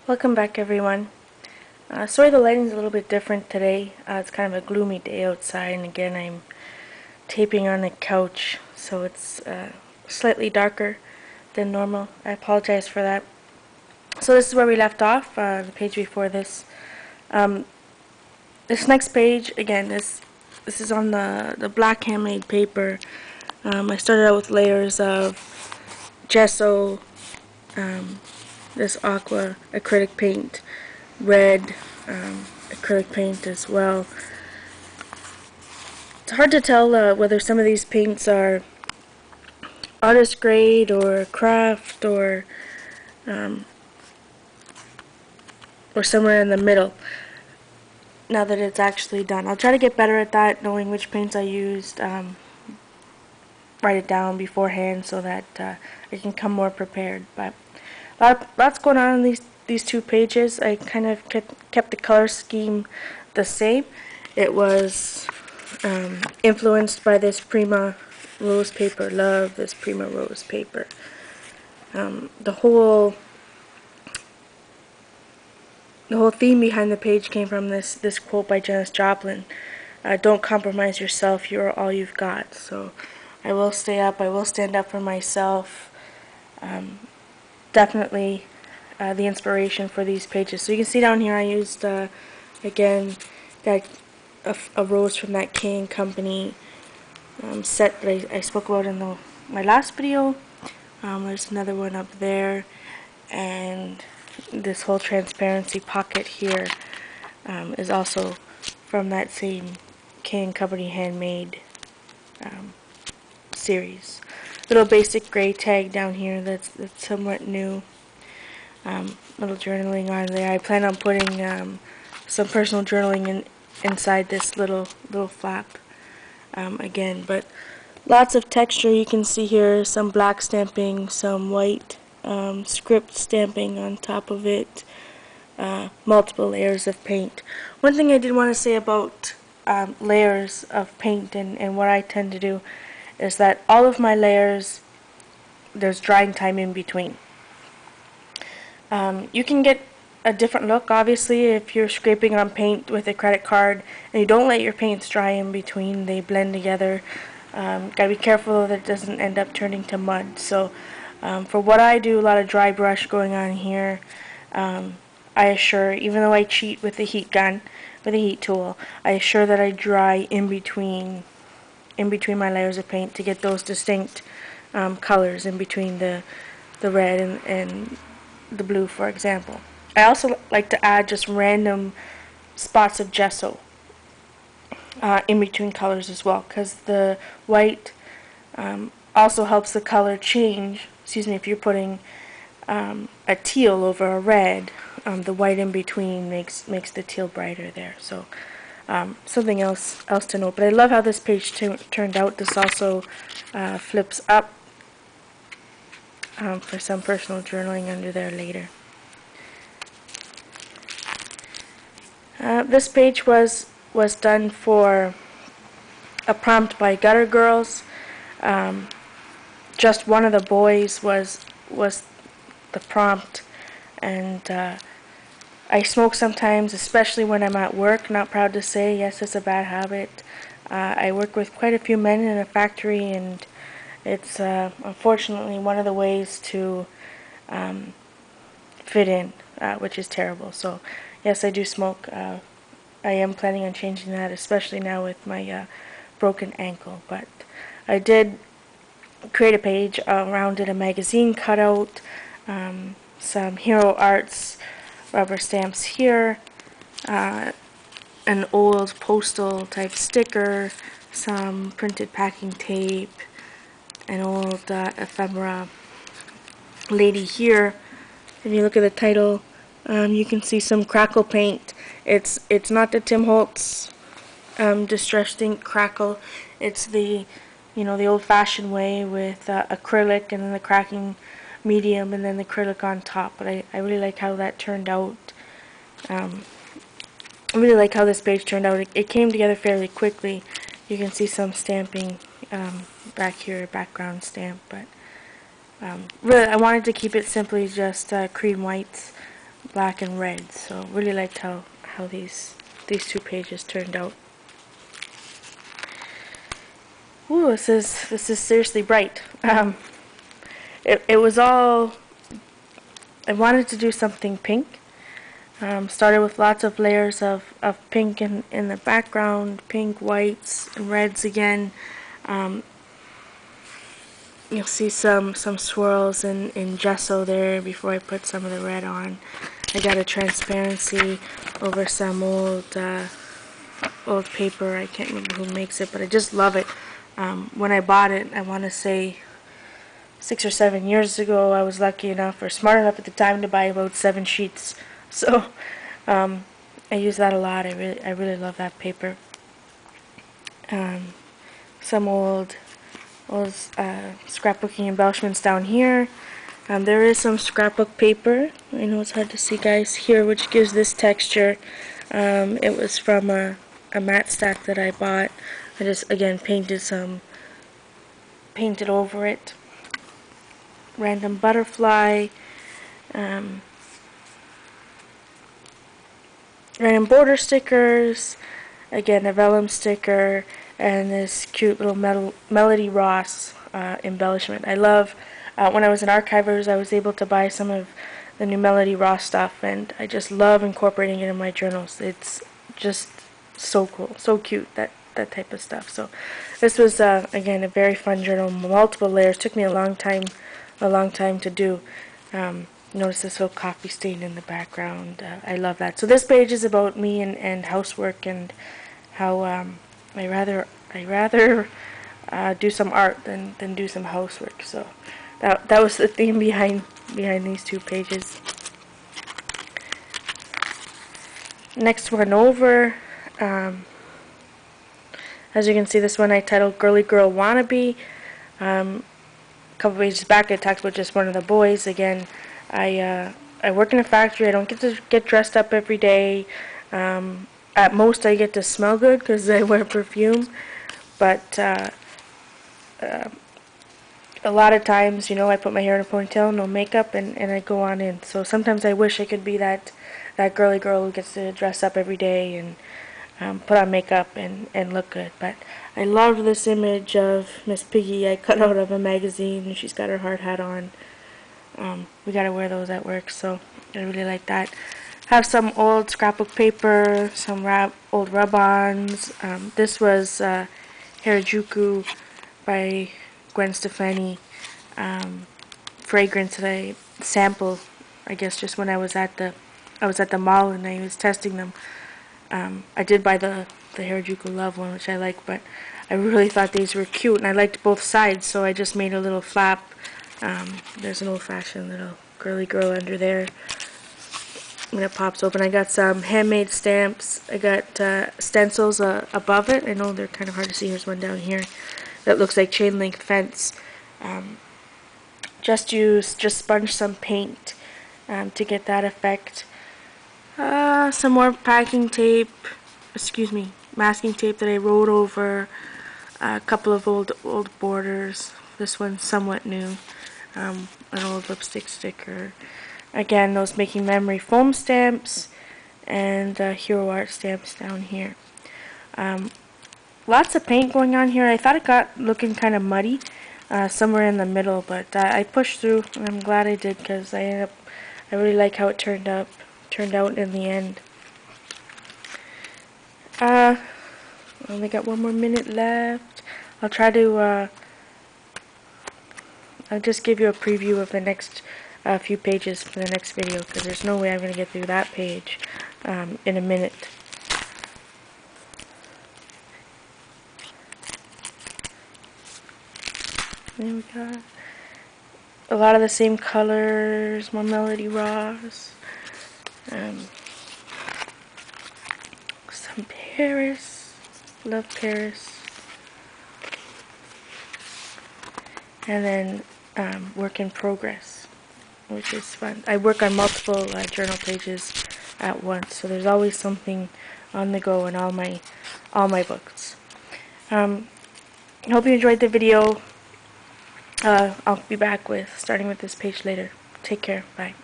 Welcome back, everyone. Sorry the lighting's a little bit different today. It's kind of a gloomy day outside, and again I'm taping on the couch, so it's slightly darker than normal. I apologize for that. So this is where we left off, the page before this. This next page, again, this is on the black handmade paper. I started out with layers of gesso, this aqua acrylic paint, red acrylic paint as well. It's hard to tell whether some of these paints are artist grade or craft or somewhere in the middle now that it's actually done. I'll try to get better at that, knowing which paints I used, write it down beforehand so that I can come more prepared. But lots going on in these two pages. I kind of kept the color scheme the same. It was influenced by this Prima rose paper. Love this Prima rose paper. The whole theme behind the page came from this quote by Janis Joplin. Don't compromise yourself, you're all you've got. So I will stay up, I will stand up for myself. Definitely the inspiration for these pages. So you can see down here I used, again, a rose from that K & Company set that I spoke about in my last video. There's another one up there, and this whole transparency pocket here is also from that same K & Company handmade series. Little basic gray tag down here that's somewhat new. Little journaling on there. I plan on putting some personal journaling inside this little flap again, but lots of texture. You can see here some black stamping, some white script stamping on top of it, multiple layers of paint. One thing I did want to say about layers of paint and what I tend to do is that all of my layers, there's drying time in between. You can get a different look, obviously, if you're scraping on paint with a credit card and you don't let your paints dry in between. They blend together. Gotta be careful that it doesn't end up turning to mud. So for what I do, a lot of dry brush going on here. I assure, even though I cheat with the heat gun, with the heat tool, I assure that I dry in between my layers of paint to get those distinct colors in between the red and the blue, for example. I also like to add just random spots of gesso in between colors as well, because the white also helps the color change. Excuse me, if you're putting a teal over a red, the white in between makes the teal brighter there. So something else to note. But I love how this page turned out. This also flips up for some personal journaling under there later. This page was done for a prompt by Gutter Girls. Just one of the boys was the prompt, and I smoke sometimes, especially when I'm at work. Not proud to say, yes, it's a bad habit. I work with quite a few men in a factory, and it's unfortunately one of the ways to fit in, which is terrible. So yes, I do smoke. I am planning on changing that, especially now with my broken ankle. But I did create a page around it, a magazine cutout, some Hero Arts rubber stamps here, an old postal type sticker, some printed packing tape, an old ephemera lady here. If you look at the title, you can see some crackle paint. It's not the Tim Holtz distressed ink crackle. It's the the old-fashioned way with acrylic and then the cracking medium and then the acrylic on top. But I really like how that turned out. I really like how this page turned out. It came together fairly quickly. You can see some stamping back here, background stamp, but really I wanted to keep it simply just cream whites black and red. So really liked how these two pages turned out. Ooh, this is seriously bright. It was all, I wanted to do something pink. Started with lots of layers of pink in the background, pink, whites, and reds again. You'll see some swirls in gesso there before I put some of the red on. I got a transparency over some old paper. I can't remember who makes it, but I just love it. When I bought it, I want to say 6 or 7 years ago, I was lucky enough or smart enough at the time to buy about 7 sheets. So I use that a lot. I really love that paper. Some old scrapbooking embellishments down here. There is some scrapbook paper. I know it's hard to see, guys, here, which gives this texture. It was from a matte stack that I bought. I just, again, painted over it. Random butterfly. Random border stickers. Again, a vellum sticker. And this cute little Melody Ross embellishment. I love, when I was in Archivers, I was able to buy some of the new Melody Ross stuff, and I just love incorporating it in my journals. It's just so cool, so cute, that type of stuff. So this was, again, a very fun journal, multiple layers. Took me a long time to do. Notice this little coffee stain in the background. I love that. So this page is about me and housework, and how I rather do some art than do some housework. So that was the theme behind these 2 pages. Next one over. As you can see, this one I titled Girly Girl Wannabe. A couple pages back, it talks about just one of the boys. Again, I work in a factory. I don't get to get dressed up every day. At most, I get to smell good because I wear perfume. But a lot of times, I put my hair in a ponytail, no makeup, and I go on in. So sometimes I wish I could be that girly girl who gets to dress up every day and put on makeup and look good. But I love this image of Miss Piggy I cut out of a magazine. She's got her hard hat on. We gotta wear those at work, so I really like that. Have some old scrapbook paper, some old rub-ons. This was Harajuku by Gwen Stefani. Fragrance that I sampled, I guess, just when I was at the mall and I was testing them. I did buy the Harajuku Love one, which I like, but I really thought these were cute, and I liked both sides, so I just made a little flap. There's an old-fashioned little girly girl under there. When it pops open, I got some handmade stamps. I got stencils above it. I know they're kind of hard to see. Here's one down here that looks like chain link fence. Just sponge some paint to get that effect. Some more masking tape that I wrote over. A couple of old borders. This one's somewhat new. An old lipstick sticker. Again, those Making Memory foam stamps and Hero Art stamps down here. Lots of paint going on here. I thought it got looking kind of muddy somewhere in the middle, but I pushed through, and I'm glad I did, because I really like how it turned out in the end. I only got 1 more minute left. I'll try to I'll just give you a preview of the next few pages for the next video, because there's no way I'm going to get through that page in a minute. There we go. A lot of the same colors, more Melody Ross. Some Paris. Love Paris. And then work in progress, which is fun. I work on multiple journal pages at once, so there's always something on the go in all my books. I hope you enjoyed the video. I'll be back starting with this page later. Take care. Bye.